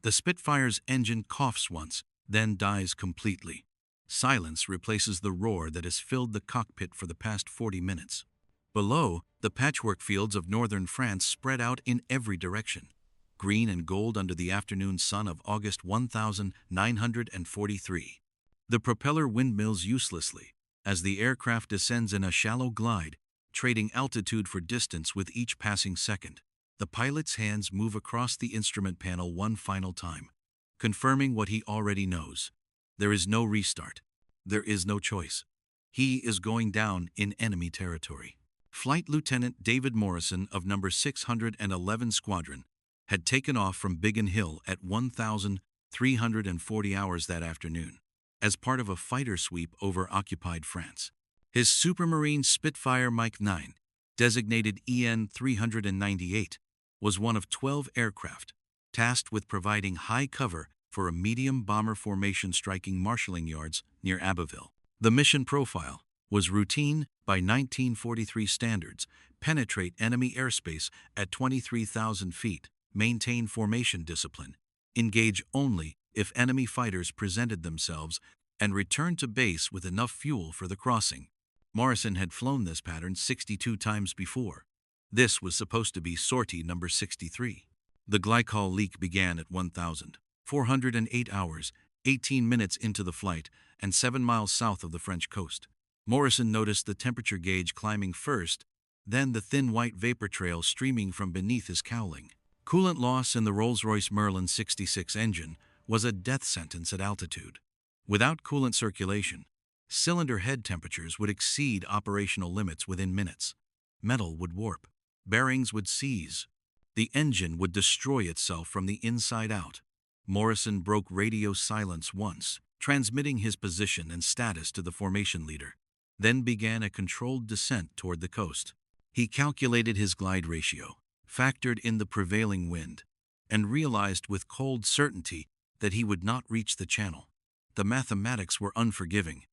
The Spitfire's engine coughs once, then dies completely. Silence replaces the roar that has filled the cockpit for the past 40 minutes. Below, the patchwork fields of northern France spread out in every direction, green and gold under the afternoon sun of August 1943. The propeller windmills uselessly as the aircraft descends in a shallow glide, trading altitude for distance with each passing second. The pilot's hands move across the instrument panel one final time, confirming what he already knows. There is no restart. There is no choice. He is going down in enemy territory. Flight Lieutenant David Morrison of No. 611 Squadron had taken off from Biggin Hill at 1,340 hours that afternoon, as part of a fighter sweep over occupied France. His Supermarine Spitfire Mike 9, designated EN 398, was one of 12 aircraft tasked with providing high cover for a medium bomber formation striking marshalling yards near Abbeville. The mission profile was routine by 1943 standards, penetrate enemy airspace at 23,000 feet, maintain formation discipline, engage only if enemy fighters presented themselves, and return to base with enough fuel for the crossing. Morrison had flown this pattern 62 times before. This was supposed to be sortie number 63. The glycol leak began at 1,408 hours, 18 minutes into the flight, and 7 miles south of the French coast. Morrison noticed the temperature gauge climbing first, then the thin white vapor trail streaming from beneath his cowling. Coolant loss in the Rolls-Royce Merlin 66 engine was a death sentence at altitude. Without coolant circulation, cylinder head temperatures would exceed operational limits within minutes. Metal would warp. Bearings would seize. The engine would destroy itself from the inside out. Morrison broke radio silence once, transmitting his position and status to the formation leader, then began a controlled descent toward the coast. He calculated his glide ratio, factored in the prevailing wind, and realized with cold certainty that he would not reach the channel. The mathematics were unforgiving.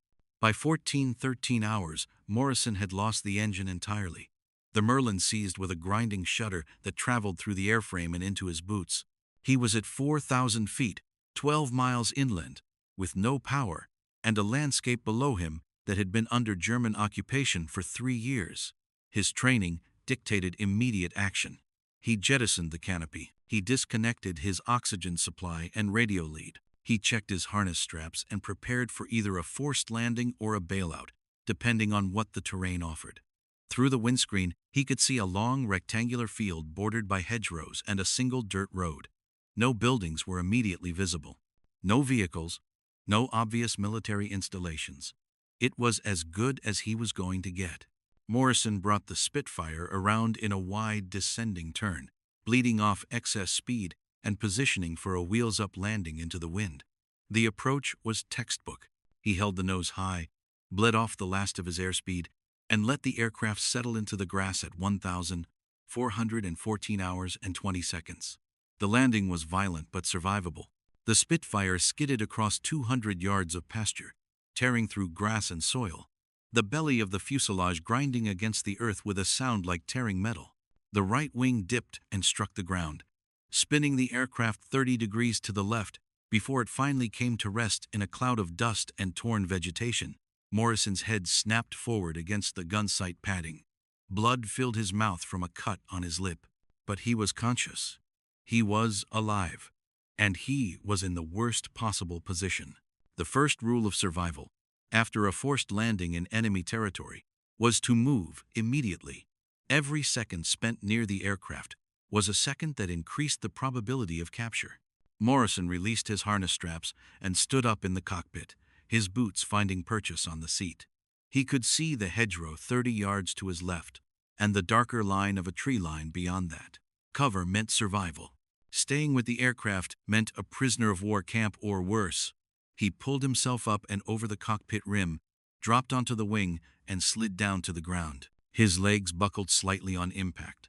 By 13 hours, Morrison had lost the engine entirely. The Merlin seized with a grinding shudder that traveled through the airframe and into his boots. He was at 4,000 feet, 12 miles inland, with no power, and a landscape below him that had been under German occupation for 3 years. His training dictated immediate action. He jettisoned the canopy. He disconnected his oxygen supply and radio lead. He checked his harness straps and prepared for either a forced landing or a bailout, depending on what the terrain offered. Through the windscreen, he could see a long rectangular field bordered by hedgerows and a single dirt road. No buildings were immediately visible. No vehicles. No obvious military installations. It was as good as he was going to get. Morrison brought the Spitfire around in a wide descending turn, bleeding off excess speed and positioning for a wheels-up landing into the wind. The approach was textbook. He held the nose high, bled off the last of his airspeed, and let the aircraft settle into the grass at 1,414 hours and 20 seconds. The landing was violent but survivable. The Spitfire skidded across 200 yards of pasture, tearing through grass and soil, the belly of the fuselage grinding against the earth with a sound like tearing metal. The right wing dipped and struck the ground, spinning the aircraft 30 degrees to the left before it finally came to rest in a cloud of dust and torn vegetation. Morrison's head snapped forward against the gun sight padding. Blood filled his mouth from a cut on his lip. But he was conscious. He was alive. And he was in the worst possible position. The first rule of survival, after a forced landing in enemy territory, was to move immediately. Every second spent near the aircraft was a second that increased the probability of capture. Morrison released his harness straps and stood up in the cockpit, his boots finding purchase on the seat. He could see the hedgerow 30 yards to his left, and the darker line of a tree line beyond that. Cover meant survival. Staying with the aircraft meant a prisoner of war camp or worse. He pulled himself up and over the cockpit rim, dropped onto the wing, and slid down to the ground. His legs buckled slightly on impact.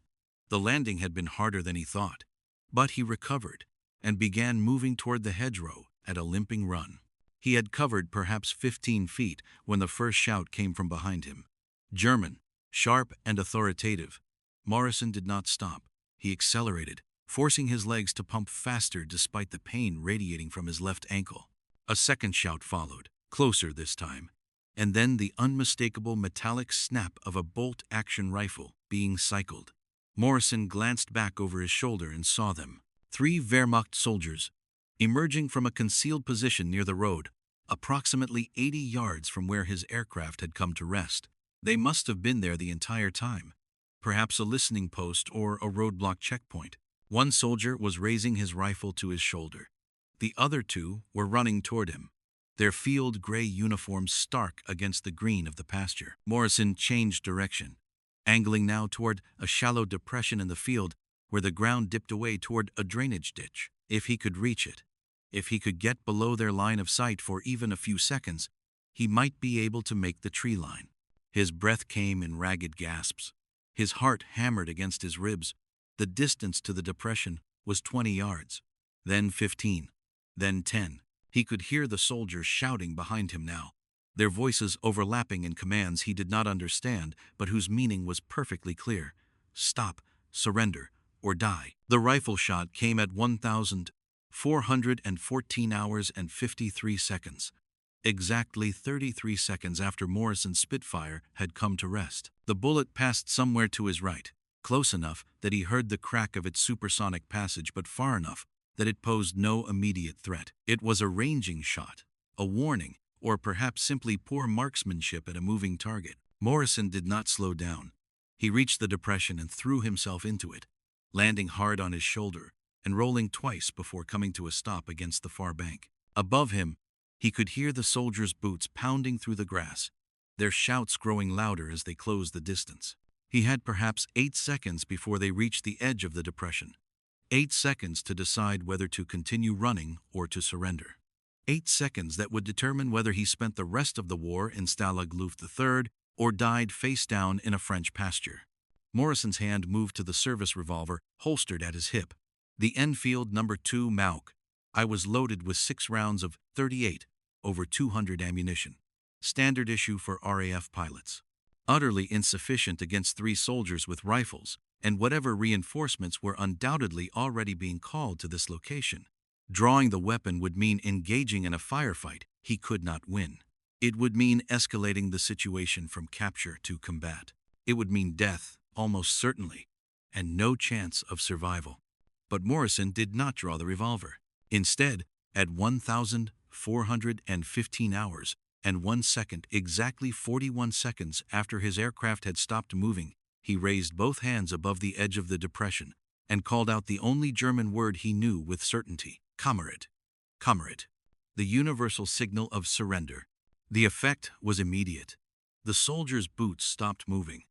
The landing had been harder than he thought, but he recovered and began moving toward the hedgerow at a limping run. He had covered perhaps 15 feet when the first shout came from behind him. German, sharp and authoritative. Morrison did not stop. He accelerated, forcing his legs to pump faster despite the pain radiating from his left ankle. A second shout followed, closer this time, and then the unmistakable metallic snap of a bolt-action rifle being cycled. Morrison glanced back over his shoulder and saw them. 3 Wehrmacht soldiers, emerging from a concealed position near the road, approximately 80 yards from where his aircraft had come to rest. They must have been there the entire time, perhaps a listening post or a roadblock checkpoint. One soldier was raising his rifle to his shoulder. The other 2 were running toward him, their field gray uniforms stark against the green of the pasture. Morrison changed direction, angling now toward a shallow depression in the field where the ground dipped away toward a drainage ditch. If he could reach it, if he could get below their line of sight for even a few seconds, he might be able to make the tree line. His breath came in ragged gasps. His heart hammered against his ribs. The distance to the depression was 20 yards, then 15, then 10. He could hear the soldiers shouting behind him now, their voices overlapping in commands he did not understand but whose meaning was perfectly clear. Stop, surrender, or die. The rifle shot came at 1,414 hours and 53 seconds, exactly 33 seconds after Morrison's Spitfire had come to rest. The bullet passed somewhere to his right, close enough that he heard the crack of its supersonic passage but far enough that it posed no immediate threat. It was a ranging shot, a warning, or perhaps simply poor marksmanship at a moving target. Morrison did not slow down. He reached the depression and threw himself into it, landing hard on his shoulder and rolling twice before coming to a stop against the far bank. Above him, he could hear the soldiers' boots pounding through the grass, their shouts growing louder as they closed the distance. He had perhaps 8 seconds before they reached the edge of the depression. 8 seconds to decide whether to continue running or to surrender. 8 seconds that would determine whether he spent the rest of the war in Stalag Luft III or died face down in a French pasture. Morrison's hand moved to the service revolver holstered at his hip. The Enfield No. 2 Mauk. I was loaded with 6 rounds of .38, over 200 ammunition. Standard issue for RAF pilots. Utterly insufficient against 3 soldiers with rifles, and whatever reinforcements were undoubtedly already being called to this location. Drawing the weapon would mean engaging in a firefight he could not win. It would mean escalating the situation from capture to combat. It would mean death, almost certainly, and no chance of survival. But Morrison did not draw the revolver. Instead, at 1,415 hours and 1 second, exactly 41 seconds after his aircraft had stopped moving, he raised both hands above the edge of the depression and called out the only German word he knew with certainty: Kamerad. Kamerad. The universal signal of surrender. The effect was immediate. The soldiers' boots stopped moving.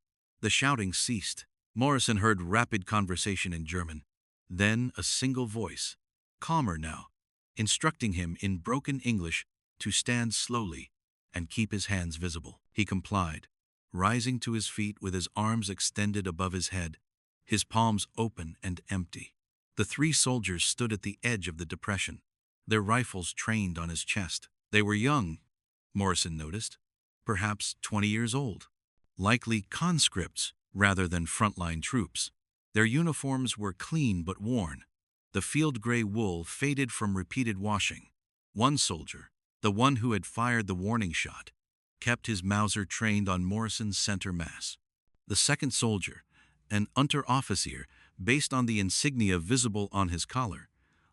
The shouting ceased. Morrison heard rapid conversation in German, then a single voice, calmer now, instructing him in broken English to stand slowly and keep his hands visible. He complied, rising to his feet with his arms extended above his head, his palms open and empty. The 3 soldiers stood at the edge of the depression, their rifles trained on his chest. They were young, Morrison noticed, perhaps 20 years old, likely conscripts rather than frontline troops. Their uniforms were clean but worn, the field gray wool faded from repeated washing. One soldier, the one who had fired the warning shot, kept his Mauser trained on Morrison's center mass. The second soldier, an Unteroffizier based on the insignia visible on his collar,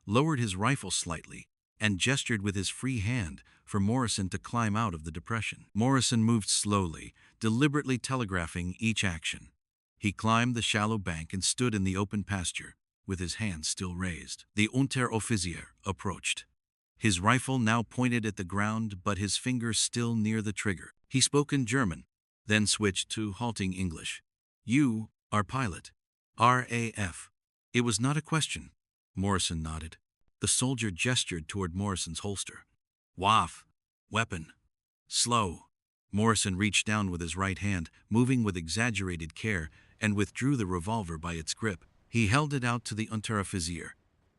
lowered his rifle slightly and gestured with his free hand for Morrison to climb out of the depression. Morrison moved slowly, deliberately telegraphing each action. He climbed the shallow bank and stood in the open pasture, with his hands still raised. The Unteroffizier approached, his rifle now pointed at the ground but his fingers still near the trigger. He spoke in German, then switched to halting English. "You are pilot. RAF." It was not a question. Morrison nodded. The soldier gestured toward Morrison's holster. "Waff. Weapon. Slow." Morrison reached down with his right hand, moving with exaggerated care, and withdrew the revolver by its grip. He held it out to the Unteroffizier,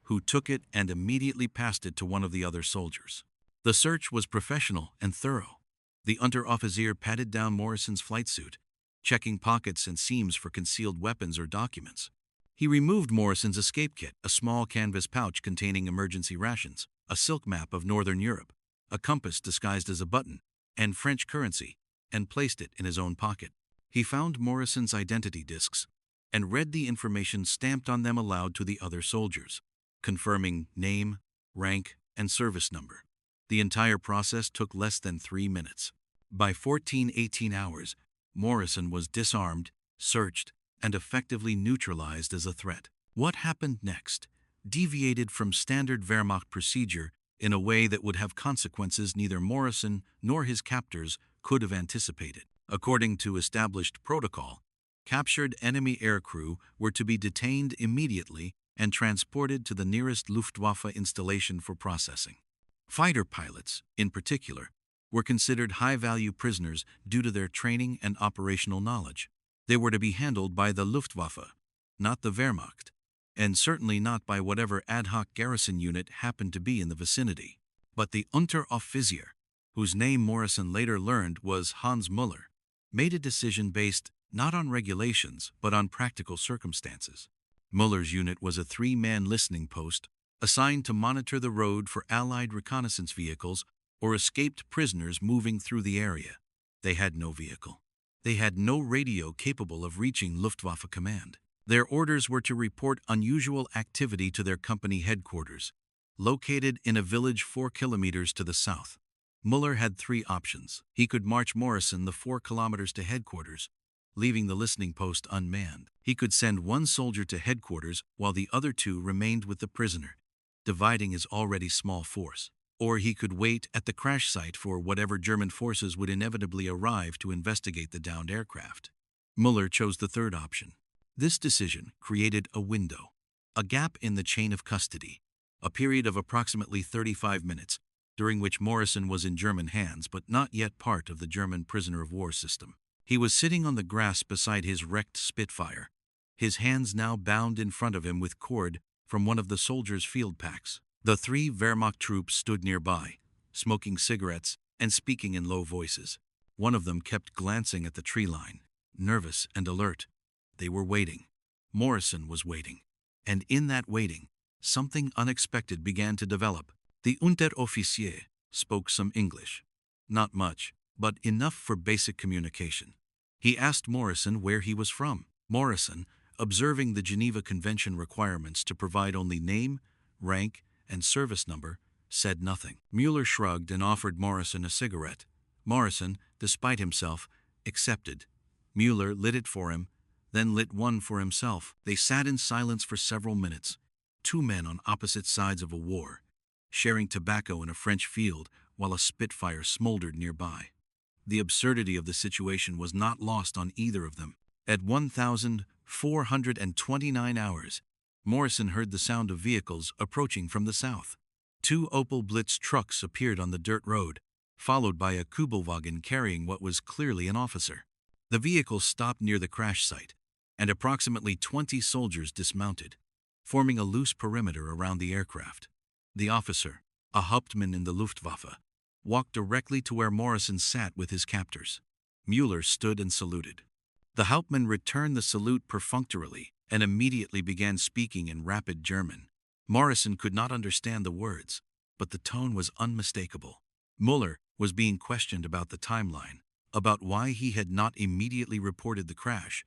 who took it and immediately passed it to one of the other soldiers. The search was professional and thorough. The Unteroffizier patted down Morrison's flight suit, checking pockets and seams for concealed weapons or documents. He removed Morrison's escape kit, a small canvas pouch containing emergency rations, a silk map of Northern Europe, a compass disguised as a button, and French currency, and placed it in his own pocket. He found Morrison's identity discs and read the information stamped on them aloud to the other soldiers, confirming name, rank, and service number. The entire process took less than 3 minutes. By 18 hours, Morrison was disarmed, searched, and effectively neutralized as a threat. What happened next deviated from standard Wehrmacht procedure in a way that would have consequences neither Morrison nor his captors could have anticipated. According to established protocol, captured enemy aircrew were to be detained immediately and transported to the nearest Luftwaffe installation for processing. Fighter pilots, in particular, were considered high-value prisoners due to their training and operational knowledge. They were to be handled by the Luftwaffe, not the Wehrmacht, and certainly not by whatever ad hoc garrison unit happened to be in the vicinity. But the Unteroffizier, whose name Morrison later learned was Hans Müller, made a decision based not on regulations but on practical circumstances. Müller's unit was a 3-man listening post assigned to monitor the road for Allied reconnaissance vehicles or escaped prisoners moving through the area. They had no vehicle. They had no radio capable of reaching Luftwaffe command. Their orders were to report unusual activity to their company headquarters, located in a village 4 kilometers to the south. Müller had 3 options. He could march Morrison the 4 kilometers to headquarters, leaving the listening post unmanned. He could send 1 soldier to headquarters while the other 2 remained with the prisoner, dividing his already small force. Or he could wait at the crash site for whatever German forces would inevitably arrive to investigate the downed aircraft. Müller chose the 3rd option. This decision created a window, a gap in the chain of custody, a period of approximately 35 minutes, during which Morrison was in German hands but not yet part of the German prisoner of war system. He was sitting on the grass beside his wrecked Spitfire, his hands now bound in front of him with cord from one of the soldiers' field packs. The 3 Wehrmacht troops stood nearby, smoking cigarettes and speaking in low voices. One of them kept glancing at the tree line, nervous and alert. They were waiting. Morrison was waiting. And in that waiting, something unexpected began to develop. The Unteroffizier spoke some English. Not much, but enough for basic communication. He asked Morrison where he was from. Morrison, observing the Geneva Convention requirements to provide only name, rank, and service number, said nothing. Müller shrugged and offered Morrison a cigarette. Morrison, despite himself, accepted. Müller lit it for him, then lit one for himself. They sat in silence for several minutes, 2 men on opposite sides of a war, sharing tobacco in a French field while a Spitfire smoldered nearby. The absurdity of the situation was not lost on either of them. At 1,429 hours, Morrison heard the sound of vehicles approaching from the south. 2 Opel Blitz trucks appeared on the dirt road, followed by a Kubelwagen carrying what was clearly an officer. The vehicles stopped near the crash site, and approximately 20 soldiers dismounted, forming a loose perimeter around the aircraft. The officer, a Hauptmann in the Luftwaffe, walked directly to where Morrison sat with his captors. Müller stood and saluted. The Hauptmann returned the salute perfunctorily and immediately began speaking in rapid German. Morrison could not understand the words, but the tone was unmistakable. Müller was being questioned about the timeline, about why he had not immediately reported the crash,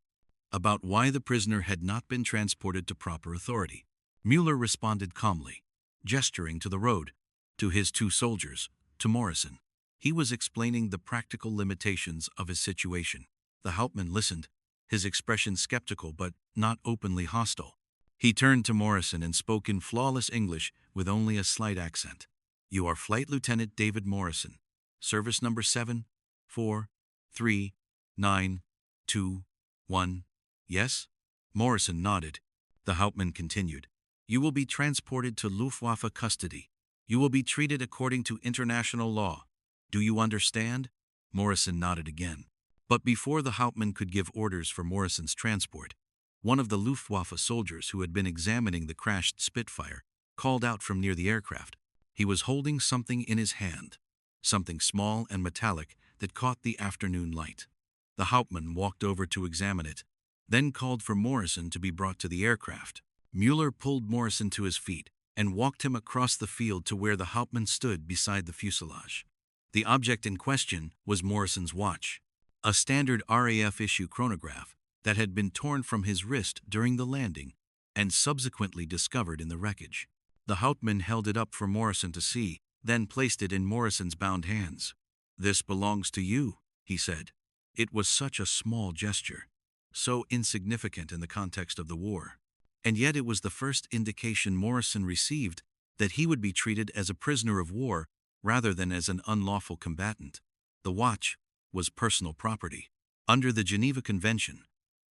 about why the prisoner had not been transported to proper authority. Müller responded calmly, gesturing to the road, to his 2 soldiers, to Morrison. He was explaining the practical limitations of his situation. The Hauptmann listened, his expression skeptical but not openly hostile. He turned to Morrison and spoke in flawless English with only a slight accent. "You are Flight Lieutenant David Morrison, service number 7439221, yes?" Morrison nodded. The Hauptmann continued, "You will be transported to Luftwaffe custody. You will be treated according to international law. Do you understand?" Morrison nodded again. But before the Hauptmann could give orders for Morrison's transport, one of the Luftwaffe soldiers who had been examining the crashed Spitfire called out from near the aircraft. He was holding something in his hand, something small and metallic that caught the afternoon light. The Hauptmann walked over to examine it, then called for Morrison to be brought to the aircraft. Mueller pulled Morrison to his feet and walked him across the field to where the Hauptmann stood beside the fuselage. The object in question was Morrison's watch, a standard RAF issue chronograph that had been torn from his wrist during the landing and subsequently discovered in the wreckage. The Hauptmann held it up for Morrison to see, then placed it in Morrison's bound hands. "This belongs to you," he said. It was such a small gesture, so insignificant in the context of the war. And yet it was the first indication Morrison received that he would be treated as a prisoner of war rather than as an unlawful combatant. The watch was personal property. Under the Geneva Convention,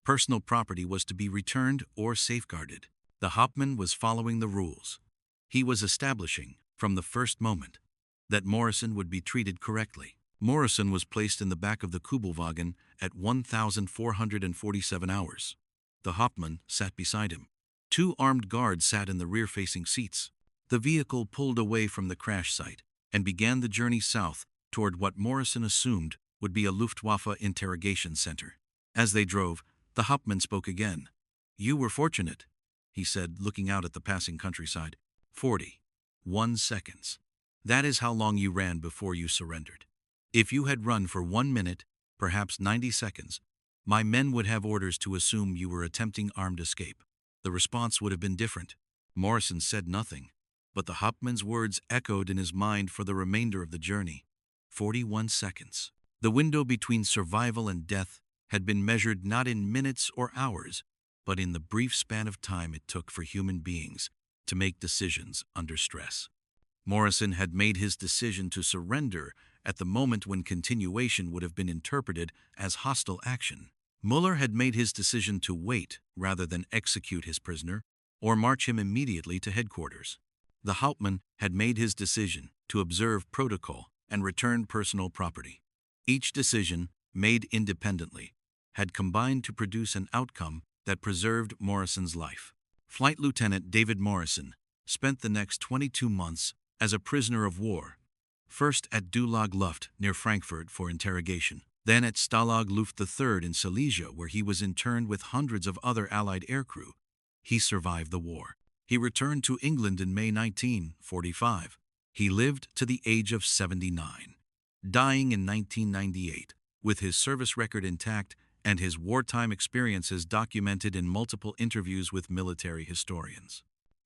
personal property was to be returned or safeguarded. The Hauptmann was following the rules. He was establishing, from the first moment, that Morrison would be treated correctly. Morrison was placed in the back of the Kubelwagen at 1,447 hours. The Hauptmann sat beside him. Two armed guards sat in the rear-facing seats. The vehicle pulled away from the crash site and began the journey south toward what Morrison assumed would be a Luftwaffe interrogation center. As they drove, the Hauptmann spoke again. "You were fortunate," he said, looking out at the passing countryside. 41 seconds. That is how long you ran before you surrendered. If you had run for 1 minute, perhaps 90 seconds, my men would have orders to assume you were attempting armed escape. The response would have been different. Morrison said nothing, but the Hauptmann's words echoed in his mind for the remainder of the journey. 41 seconds. The window between survival and death had been measured not in minutes or hours, but in the brief span of time it took for human beings to make decisions under stress. Morrison had made his decision to surrender at the moment when continuation would have been interpreted as hostile action. Mueller had made his decision to wait rather than execute his prisoner or march him immediately to headquarters. The Hauptmann had made his decision to observe protocol and return personal property. Each decision, made independently, had combined to produce an outcome that preserved Morrison's life. Flight Lieutenant David Morrison spent the next 22 months as a prisoner of war, first at Dulag Luft near Frankfurt for interrogation, then at Stalag Luft III in Silesia, where he was interned with hundreds of other Allied aircrew. He survived the war. He returned to England in May 1945. He lived to the age of 79, dying in 1998, with his service record intact and his wartime experiences documented in multiple interviews with military historians.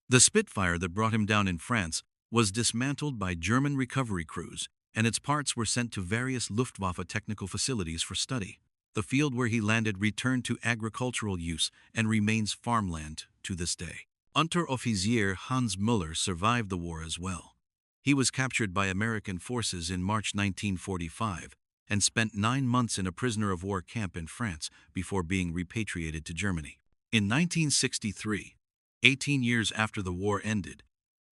The Spitfire that brought him down in France was dismantled by German recovery crews, and its parts were sent to various Luftwaffe technical facilities for study. The field where he landed returned to agricultural use and remains farmland to this day. Unteroffizier Hans Müller survived the war as well. He was captured by American forces in March 1945 and spent 9 months in a prisoner of war camp in France before being repatriated to Germany. In 1963, 18 years after the war ended,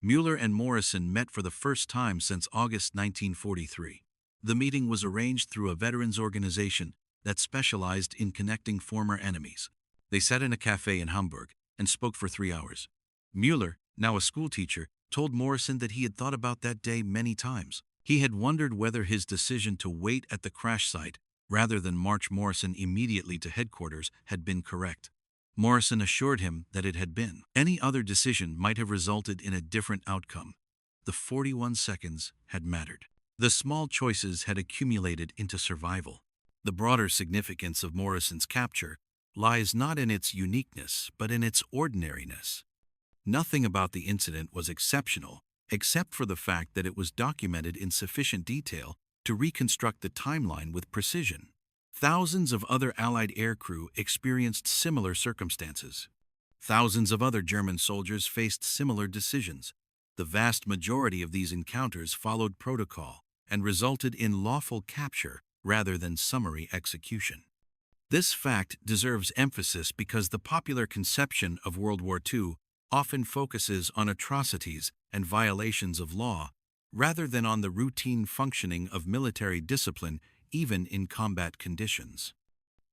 Mueller and Morrison met for the first time since August 1943. The meeting was arranged through a veterans organization that specialized in connecting former enemies. They sat in a cafe in Hamburg and spoke for 3 hours. Mueller, now a schoolteacher, told Morrison that he had thought about that day many times. He had wondered whether his decision to wait at the crash site rather than march Morrison immediately to headquarters had been correct. Morrison assured him that it had been. Any other decision might have resulted in a different outcome. The 41 seconds had mattered. The small choices had accumulated into survival. The broader significance of Morrison's capture lies not in its uniqueness, but in its ordinariness. Nothing about the incident was exceptional, except for the fact that it was documented in sufficient detail to reconstruct the timeline with precision. Thousands of other Allied aircrew experienced similar circumstances. Thousands of other German soldiers faced similar decisions. The vast majority of these encounters followed protocol and resulted in lawful capture rather than summary execution. This fact deserves emphasis because the popular conception of World War II often focuses on atrocities and violations of law rather than on the routine functioning of military discipline even in combat conditions.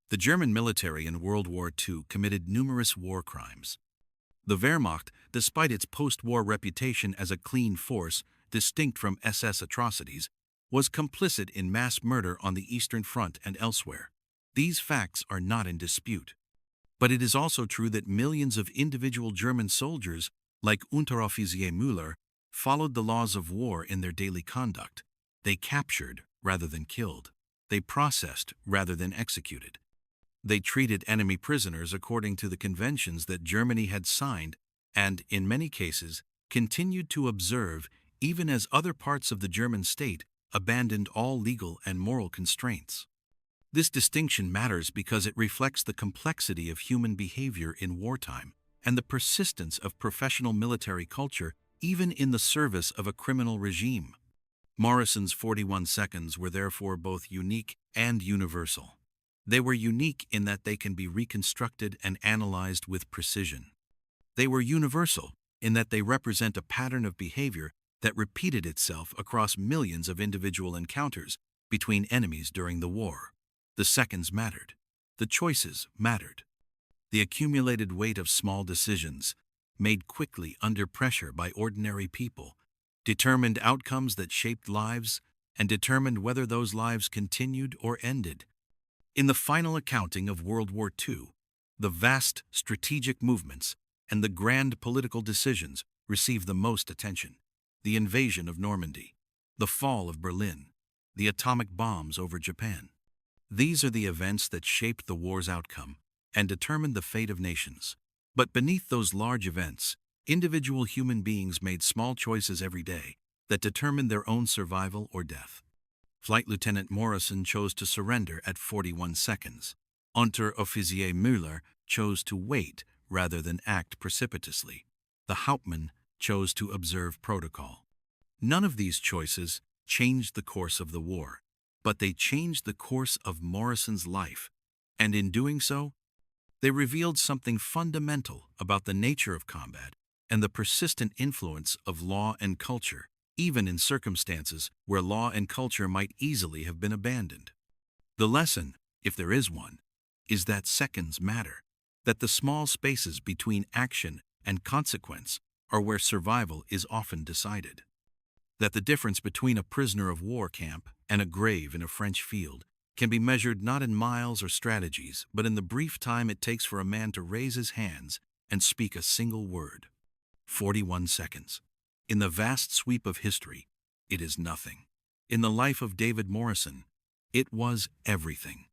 The German military in World War II committed numerous war crimes. The Wehrmacht, despite its post-war reputation as a clean force distinct from SS atrocities, was complicit in mass murder on the Eastern Front and elsewhere. These facts are not in dispute. But it is also true that millions of individual German soldiers, like Unteroffizier Müller, followed the laws of war in their daily conduct. They captured rather than killed. They processed rather than executed. They treated enemy prisoners according to the conventions that Germany had signed and, in many cases, continued to observe even as other parts of the German state abandoned all legal and moral constraints. This distinction matters because it reflects the complexity of human behavior in wartime and the persistence of professional military culture even in the service of a criminal regime. Morrison's 41 seconds were therefore both unique and universal. They were unique in that they can be reconstructed and analyzed with precision. They were universal in that they represent a pattern of behavior that repeated itself across millions of individual encounters between enemies during the war. The seconds mattered. The choices mattered. The accumulated weight of small decisions, made quickly under pressure by ordinary people, determined outcomes that shaped lives and determined whether those lives continued or ended. In the final accounting of World War II, the vast strategic movements and the grand political decisions received the most attention. The invasion of Normandy, the fall of Berlin, the atomic bombs over Japan. These are the events that shaped the war's outcome and determined the fate of nations. But beneath those large events, individual human beings made small choices every day that determined their own survival or death. Flight Lieutenant Morrison chose to surrender at 41 seconds. Unteroffizier Müller chose to wait rather than act precipitously. The Hauptmann chose to observe protocol. None of these choices changed the course of the war, but they changed the course of Morrison's life, and in doing so, they revealed something fundamental about the nature of combat and the persistent influence of law and culture, even in circumstances where law and culture might easily have been abandoned. The lesson, if there is one, is that seconds matter, that the small spaces between action and consequence are where survival is often decided, that the difference between a prisoner of war camp and a grave in a French field can be measured not in miles or strategies, but in the brief time it takes for a man to raise his hands and speak a single word. 41 seconds. In the vast sweep of history, it is nothing. In the life of David Morrison, it was everything.